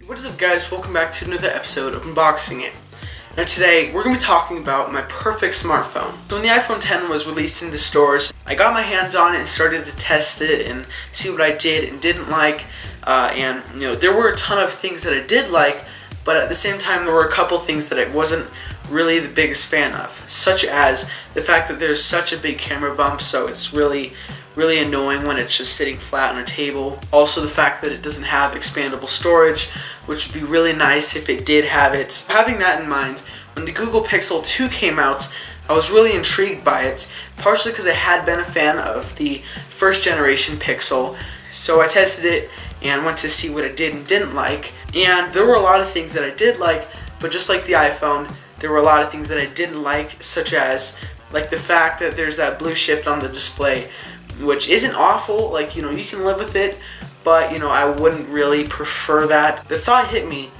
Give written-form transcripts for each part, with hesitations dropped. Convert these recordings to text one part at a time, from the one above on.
What is up, guys? Welcome back to another episode of Unboxing It. Now today we're going to be talking about my perfect smartphone. So when the iPhone X was released into stores, I got my hands on it and started to test it and see what I did and didn't like. And there were a ton of things that I did like, but at the same time there were a couple things that I wasn't really the biggest fan of, such as the fact that there's such a big camera bump, so it's really annoying when it's just sitting flat on a table. Also the fact that it doesn't have expandable storage, which would be really nice if it did have it. Having that in mind, when the Google Pixel 2 came out, I was really intrigued by it, partially because I had been a fan of the first generation Pixel, so I tested it and went to see what it did and didn't like. And there were a lot of things that I did like, but just like the iPhone, there were a lot of things that I didn't like, such as the fact that there's that blue shift on the display, which isn't awful. You can live with it, but I wouldn't really prefer that. The thought hit me,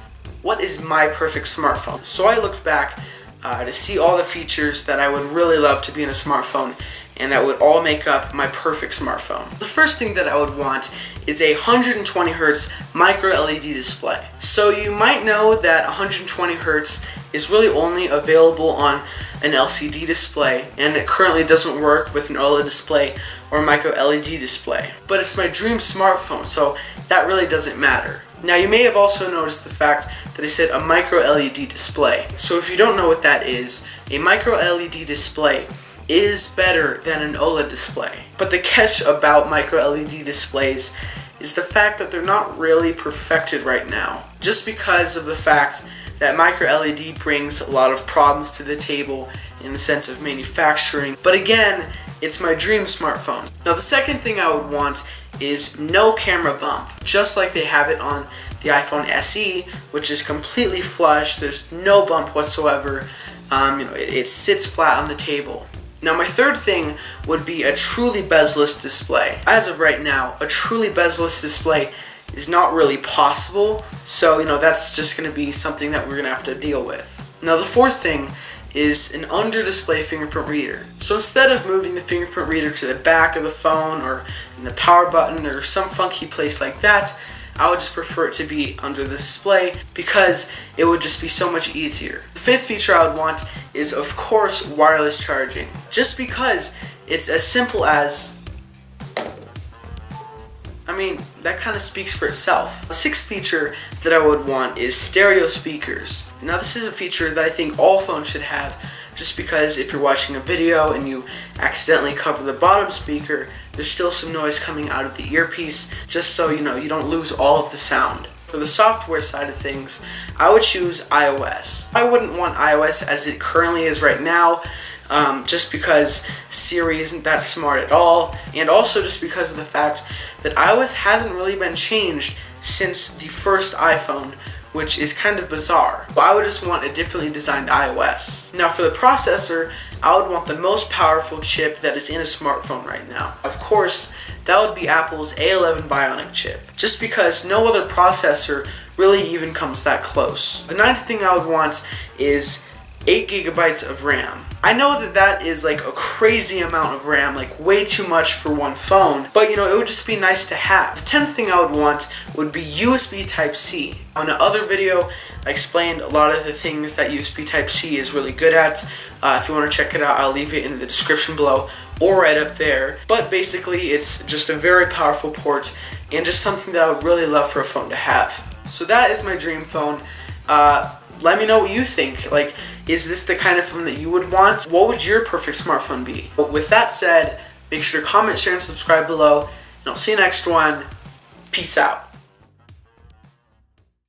what is my perfect smartphone? So I looked back to see all the features that I would really love to be in a smartphone, and that would all make up my perfect smartphone. The first thing that I would want is a 120 Hz micro LED display. So you might know that 120 Hz is really only available on an LCD display, and it currently doesn't work with an OLED display or micro LED display. But it's my dream smartphone, so that really doesn't matter. Now you may have also noticed the fact that I said a micro LED display. So if you don't know what that is, a micro LED display is better than an OLED display. But the catch about micro LED displays is the fact that they're not really perfected right now, just because of the fact that micro LED brings a lot of problems to the table in the sense of manufacturing. But again, it's my dream smartphone. Now the second thing I would want is no camera bump, just like they have it on the iPhone SE, which is completely flush. There's no bump whatsoever. It sits flat on the table. Now my third thing would be a truly bezel-less display. As of right now, a truly bezel-less display is not really possible, so that's just going to be something that we're going to have to deal with. Now the fourth thing is an under-display fingerprint reader. So instead of moving the fingerprint reader to the back of the phone or in the power button or some funky place like that, I would just prefer it to be under the display because it would just be so much easier. The fifth feature I would want is, of course, wireless charging. Just because it's as simple as, that kind of speaks for itself. The sixth feature that I would want is stereo speakers. Now this is a feature that I think all phones should have, just because if you're watching a video and you accidentally cover the bottom speaker, there's still some noise coming out of the earpiece, just so you don't lose all of the sound. For the software side of things, I would choose iOS. I wouldn't want iOS as it currently is right now, just because Siri isn't that smart at all, and also just because of the fact that iOS hasn't really been changed since the first iPhone, which is kind of bizarre. But I would just want a differently designed iOS. Now for the processor, I would want the most powerful chip that is in a smartphone right now. Of course, that would be Apple's A11 Bionic chip, just because no other processor really even comes that close. The ninth thing I would want is 8 GB of RAM. I know that is a crazy amount of RAM, way too much for one phone, but it would just be nice to have. The 10th thing I would want would be USB Type-C. On another video, I explained a lot of the things that USB Type-C is really good at. If you want to check it out, I'll leave it in the description below or right up there. But basically, it's just a very powerful port and just something that I would really love for a phone to have. So that is my dream phone. Let me know what you think. Is this the kind of phone that you would want? What would your perfect smartphone be? But with that said, make sure to comment, share, and subscribe below, and I'll see you next one. Peace out.